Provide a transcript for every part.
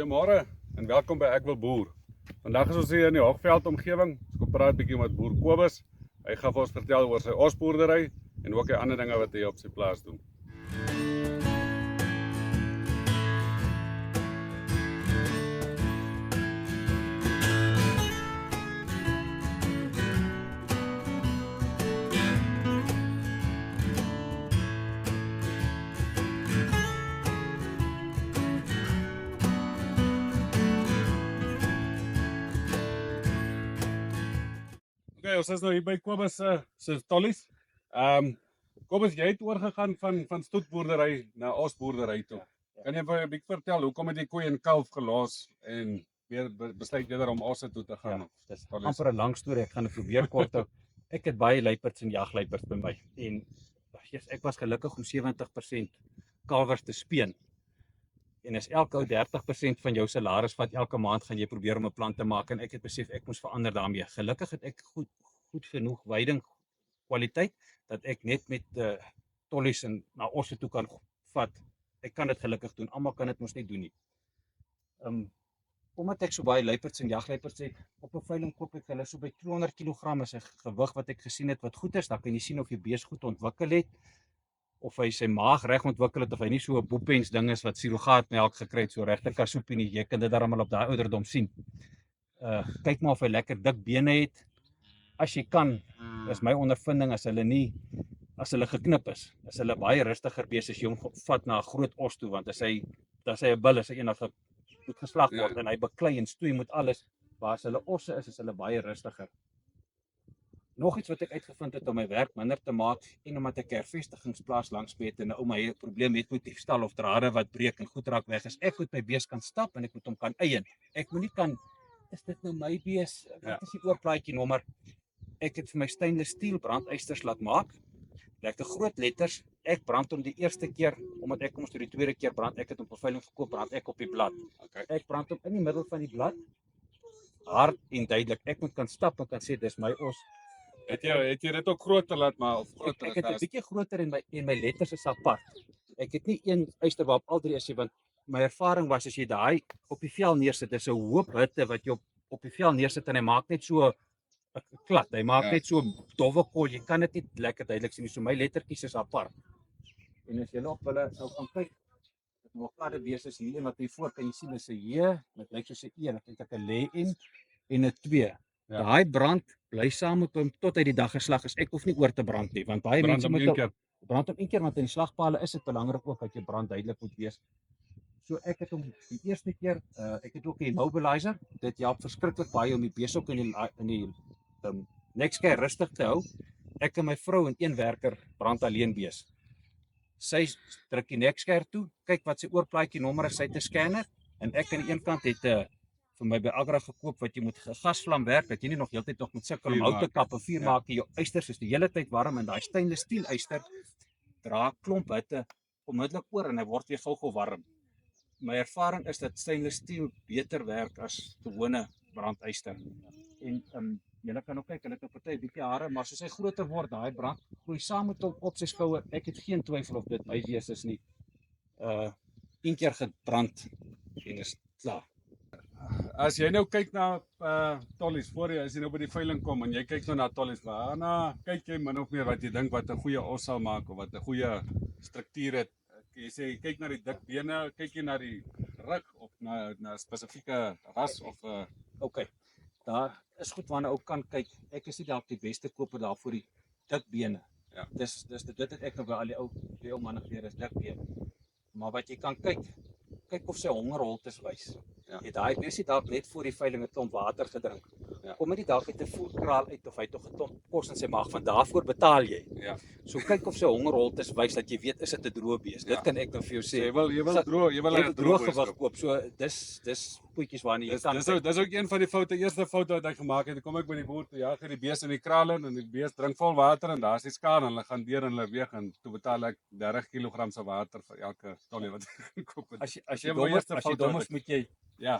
Goeiemôre en welkom by Ek wil boer. Vandag is ons hier in die Hoogveld omgewing. Ons kom praat 'n bietjie met boer Kobus. Hy gaan vir ons vertel oor sy osboerdery en ook die ander dinge wat hy op sy plaas doen. Okay, ons is nou hier by Kobus se tollies. Kobus, jy het oorgegaan van stoetboerdery na osboerdery toe. Kan jy vir 'n bietjie vertel hoekom het jy koei en kalf gelos en weer besluit eerder om osse toe te gaan? Dit is amper 'n lang storie, ek gaan dit probeer kort hou. Ek het baie luiperds en jagluiperds by my en ek was gelukkig om 70% kalwers te speen. En as elke ou 30% van jou salaris vat elke maand, gaan jy probeer om 'n plan te maak en ek het besef ek moes verander daarmee. Gelukkig het ek goed genoeg weiding kwaliteit dat ek net met tollies en na osse toe kan vat. Ek kan dit gelukkig doen. Almal kan dit mos nie doen nie. Omdat ek so baie luiperds en jagluiperds het, op 'n veiling koop ek hulle so by 200 kg is 'n gewig wat ek gesien het wat goed is. Dan kan jy sien of die bees goed ontwikkel het, of hy sy maag reg ontwikkel het, of hy nie so 'n boepens ding is wat surrogaatmelk gekry het, so regte kasoepie nie. Jy kan dit darmal op daai ouderdom sien. Kyk maar of hy lekker dik bene het. As jy kan, is my ondervinding as hulle geknip is hulle baie rustiger bees as jy hom vat na 'n groot os toe, want as hy 'n bil is, hy eendag moet geslag word en hy beklei en stoei met alles, waar as hulle osse is hulle baie rustiger. Nog iets wat ek uitgevind het om my werk minder te maak en omdat ek 'n hervestigingsplaas langs my het en 'n ou my probleem het met diefstal of drade wat breek en goed raak weg is, ek moet my bees kan stap en ek moet hom kan eien. Ek moet nie kan, is dit nou my bees? Wat is die oorplaatjie nommer? Ek het vir my stainless steel brandeysters laat maak. Lekker groot letters. Ek brand hom die eerste keer, omdat ek moes die tweede keer brand. Ek het hom op veiling verkoop, brand ek op die blad. Okay. Ek brand hom in die middel van die blad. Hard en duidelik. Ek moet kan stap en kan sê dis my os. Het jy dit ook groter laat maar of groter? Ek het 'n bietjie groter en my letters is apart. Ek het nie een yster waarop al drie is nie, want my ervaring was as jy daai op die vel neersit, is 'n hoop hitte wat jy op die vel neersit en hy maak net so klad. Hy maak net so dowwe kol. Jy kan dit nie lekker duidelik sien nie. So my lettertjies is apart. En as jy op hulle sou gaan kyk, dit nog gladde bees is hier en wat hier voor kan jy sien is 'n J, dit lyk soos 'n E, dan het ek 'n lê en 'n 2. Ja. Daai brand bly saam met hom tot hy die dag geslag is. Ek hoef nie oor te brand nie, want baie mense moet brand hom een keer, want in die slagpale is dit belangrik ook dat jy brand duidelik moet wees. So ek het hom die eerste keer, ek het ook 'n immobilizer. Dit help verskriklik baie om die bees ook in die neksker rustig te hou. Ek en my vrou en een werker brand alleen bees. Sy druk die neksker toe, kyk wat sy oorplaatjie nommer is, sy het 'n scanner en ek aan die een kant het vir my by Agra gekoop wat jy moet gasvlam werk, dat jy nie nog heeltyd nog met sukkel om hout te kap en vuur maak en jou ysters is die hele tyd warm en daai stainless steel yster dra klomp hitte onmiddellik oor en hy word weer gou warm. My ervaring is dat stainless steel beter werk as gewone brandyster. En julle kan ook kyk, hulle het 'n party bietjie hare, maar soos hy groter word, daai brand groei saam met hom op sy skouer. Ek het geen twyfel of dit my bees is nie. Een keer gebrand en is klaar. As jy nou kyk na tollies voor jy, as jy nou by die veiling kom en jy kyk nou na tollies, waarna kyk jy min of meer wat jy dink wat 'n goeie os sal maak of wat 'n goeie struktuur het? Jy sê jy kyk na die dik bene, kyk jy na die rug of na 'n spesifieke ras of Okay. Daar is goed waarna ou kan kyk. Ek is nie dalk die beste koper daar vir die dik bene. Ja. Dis dit het ek nou by al die ou manne geleer is dik bene. Maar wat jy kan kyk of sy hongerholtes wys. Ja. Jy daai besie dalk net voor die veiling 'n klomp water gedrink. Ja. Kom dit dalk uit 'n voerkraal uit of hy tog 'n klomp kos in sy maag, van daarvoor betaal jy. Ja. So kyk of sy hongerholtes wys dat jy weet is dit 'n droë bees. Dit kan ek nou vir jou sê. Jy wil 'n droë gewig koop. So dis poetjies waarna jy kan. Dis ook een van die eerste foute wat ek gemaak het. Kom ek by die boer toe, ja, die bees in die kraal in en die bees drink vol water en daar's die skaal en hulle gaan deur en hulle weeg en toe betaal ek 30 kg se water vir elke tollie wat ek gekoop het. As jy dom is moet jy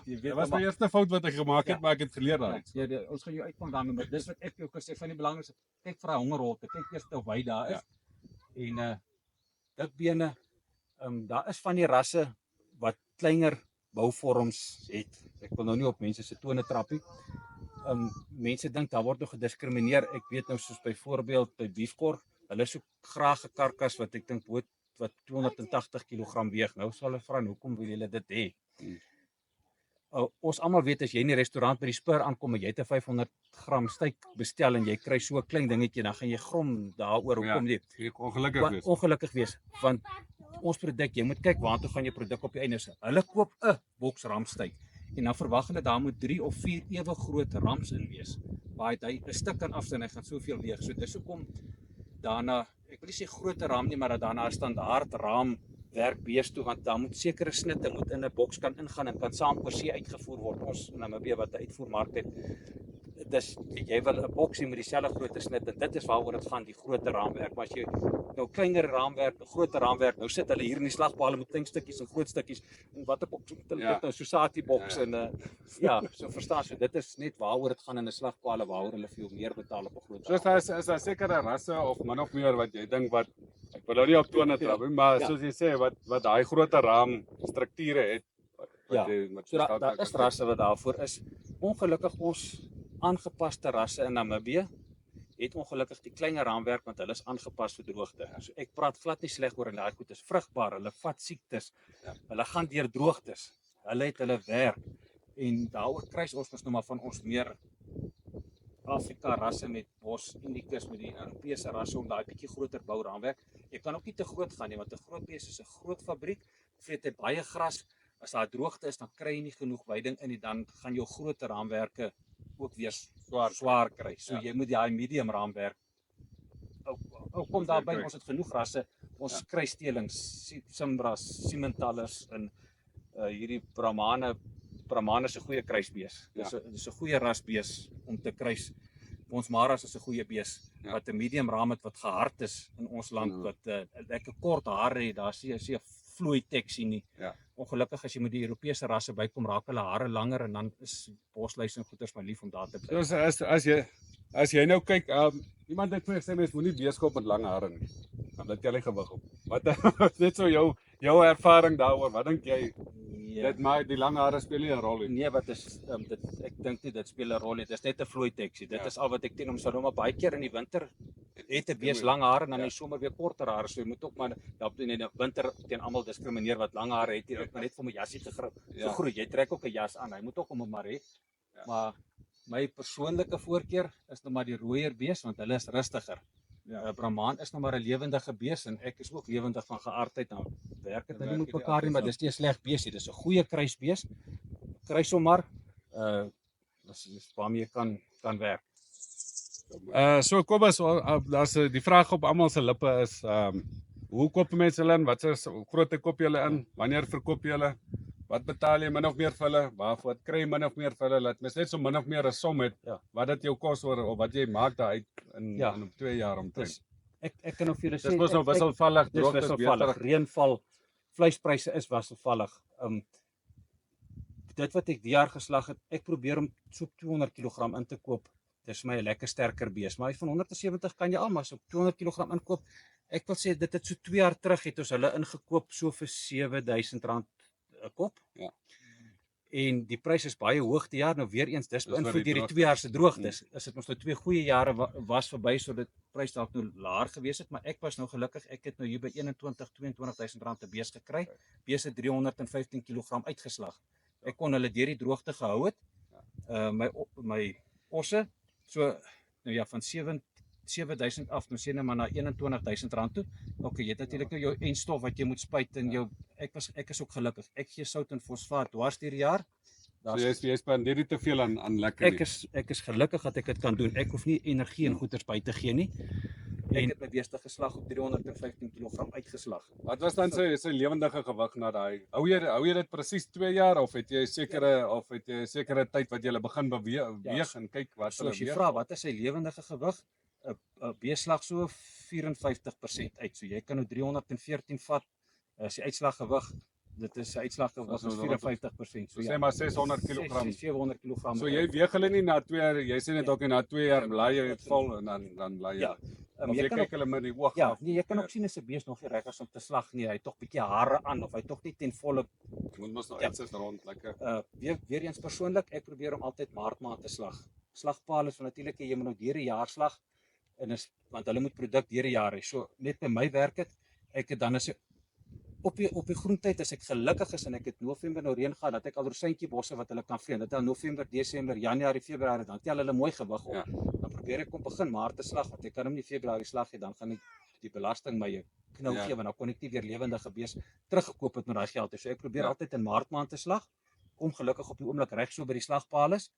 dit was my eerste fout wat ek gemaak het, maar ek het geleer daaruit. Ja, ons gaan jou uitvang daarmee, maar dis wat ek jou kan sê van die belangrikste, kyk vir 'n hongerholte, kyk eers hoe wyd daar is. En dik bene, daar is van die rasse wat kleiner bouvorms het. Ek wil nou nie op mense se tone trap nie. Mense dink daar word nog gediskrimineer. Ek weet nou soos byvoorbeeld by beefkor, hulle soek graag 'n karkas wat ek dink wat 280 kg weeg. Nou sal hulle vra hoekom wil julle dit hê? Ons almal weet as jy in die restaurant by die Spur aankom en jy het 'n 500 gram steak bestel en jy kry so 'n klein dingetjie, dan gaan jy grom daaroor hoekom jy ongelukkig wees. Want ons produk, jy moet kyk waartoe gaan jou produk op die einde is. Hulle koop 'n boks ramsteak en dan verwag hulle daar moet 3 of 4 ewe groot rams in wees. Waar hy 'n stuk kan afsny, hy gaan soveel weeg. So dis hoekom daarna, ek wil nie sê groter ram nie, maar dat daarna 'n standaard ram werk bees toe, want daar moet sekere snitte moet in 'n boks kan ingaan en kan saam per se uitgevoer word. Ons in Namibië wat 'n uitvoermark het, dis jy wil 'n boksie met dieselfde grootte snit en dit is waaroor dit gaan, die groter raamwerk. Maar as jy nou kleiner raamwerk, 'n groter raamwerk, nou sit hulle hier in die slagpale met klein stukkies en groot stukkies en watter boks moet hulle nou Society boks en ja, so verstaan jy, dit is net waaroor dit gaan in 'n slagpale waaroor hulle veel meer betaal op 'n groot. So is daar sekere rasse of min of meer wat jy dink wat ek wil nou nie op tone trap nie, maar soos jy sê wat daai groter raam strukture het. So daar is rasse wat daarvoor is. Ongelukkig ons aangepaste rasse in Namibië het ongelukkig die kleiner raamwerk want hulle is aangepas vir droogte. So ek praat glad nie sleg oor en daai goed is vrugbaar, hulle vat siektes. Hulle gaan deur droogtes. Hulle het hulle werk en daaroor kry ons mos nou maar van ons meer Afrika rasse met bos indicus met die Europese rasse om daai bietjie groter bouraamwerk. Jy kan ook nie te groot gaan nie want 'n groot bees is 'n groot fabriek, vreet hy baie gras. As daar droogte is, dan kry jy nie genoeg weiding in nie, dan gaan jou groter raamwerke ook weer swaar kry. So jy moet daai medium raamwerk. Kom daarby, ons het genoeg rasse. Ons kry stelings, Simbras, Simmentalers en hierdie Brahmane is 'n goeie kruisbees. Dis 'n goeie rasbees om te kruis. Ons Maras is 'n goeie bees wat 'n medium raam het wat gehard is in ons land wat lekker kort hare het. Daar sien jy vloei teksie nie. Ongelukkig as jy met die Europese rasse bykom, raak hulle hare langer en dan is bosluise en goeters maar lief om daar te bly. So as jy nou kyk, iemand het vir my gesê mens moenie bees koop met lang hare nie. Dan het jy gewig op. Wat net so jou ervaring daaroor, wat dink jy? Dit maak die lang hare speel nie 'n rol nie. Nee, wat is ek dink nie dit speel 'n rol nie. Dit is net 'n vloei teksie. Dit is al wat ek teen hom sal doen, maar baie keer in die winter het 'n bees lang hare en dan in die somer weer korter hare. So jy moet ook maar in die winter teen almal diskrimineer wat lang hare het. Jy moet net vir my jassie gegroei. Jy trek ook 'n jas aan. Hy moet ook hom maar hê. Maar my persoonlike voorkeur is nou maar die rooier bees want hulle is rustiger. Brahman is nou maar 'n lewendige bees en ek is ook lewendig van geaardheid. Nou werk dit nie met mekaar nie, maar dis nie 'n sleg bees nie. Dis 'n goeie kruisbees. Kruis hom maar. Dis waarmee jy kan werk. So Kobus, daar's die vraag op almal se lippe is hoe koop mense hulle in? Wat is grootte koop jy hulle in? Wanneer verkoop jy hulle? Wat betaal jy min of meer vir hulle? Waarvoor kry jy min of meer vir hulle? Laat mens net so min of meer 'n som het wat dit jou kos of wat jy maak daar uit in op 2 jaar omtrent. Ek kan nog vir julle sê dis mos nou wisselvallig, droogte is beter. Reënval, vleispryse is wisselvallig. Dit wat ek die jaar geslag het, ek probeer om so 200 kg in te koop. Dis my 'n lekker sterker bees, maar van 170 kan jy al maar so 200 kg inkoop. Ek wil sê dit het so 2 jaar terug het ons hulle ingekoop so vir R7,000 'n kop. En die prys is baie hoog die jaar, nou weer eens dis beïnvloed deur die 2 jaar se droogtes. Is dit ons nou 2 goeie jare was verby so dit prys dalk nou laer gewees het, maar ek was nou gelukkig, ek het nou hier by 21-22 000 'n bees gekry. Bees het 315 kg uitgeslag. Ek kon hulle deur die droogte gehou het. My osse so nou ja van 7,000 af, nou sê net maar na R21,000 toe. Okay, jy het natuurlik nou jou enstof wat jy moet spuit en jou ek is ook gelukkig. Ek gee sout en fosfaat dwars deur die jaar. So jy spandeer nie te veel aan lekker nie. Ek is gelukkig dat ek dit kan doen. Ek hoef nie energie en goeders by te gee nie. Ek het my beeste geslag op 315 kg uitgeslag. Wat was dan sy lewendige gewig na daai? Hou jy dit presies 2 jaar of het jy sekere tyd wat jy begin beweeg en kyk wat hulle weeg? So as jy vra wat is sy lewendige gewig? 'n beeslag so 54% uit. So jy kan nou 314 vat as die uitslaggewig. Dit is 'n uitslaggewig van 54%. So sê maar 600 kg. 700 kg. So jy weeg hulle nie na 2 jaar, jy sê net ook na 2 jaar bly jy dit vol en dan bly jy. Ja. Of jy jy kan kyk hulle met die oog ja, af. nee, jy kan ook sien as 'n bees nog nie reg is om te slag nie. Hy het tog bietjie hare aan of hy tog nie ten volle Moet mos nou Ja. iets is rond lekker. weer eens persoonlik, ek probeer om altyd maart te slag. Slagpaal is natuurlik jy moet nou deur die jaar slag want hulle moet produk deur die jaar hê. So net by my werk dit. Ek het dan as ek op die groentyd as ek gelukkig is en ek het November nou reën gehad dat ek al rosientjie bosse wat hulle kan vee. Dit al November, Desember, Januarie, Februarie dan tel hulle mooi gewig op. Ja. Dan probeer ek om begin maart te slag want ek kan hom nie Februarie slag nie, dan gaan die belasting my 'n knou Ja. gee want dan kon ek nie weer lewendige bees teruggekoop het met daai geld. So ek probeer Ja. altyd in maart maand te slag. Kom gelukkig op die oomblik reg so by die slagpaal is.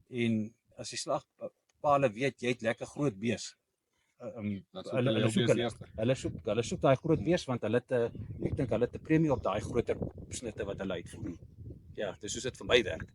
En as die slagpale weet jy het lekker groot bees. Dat soek Hulle jou soek bees hulle. eerste. Hulle soek daai groot bees want hulle het ek dink hulle het 'n premie op daai groter snitte wat hulle uitvoer. Ja, dis soos dit vir my werk.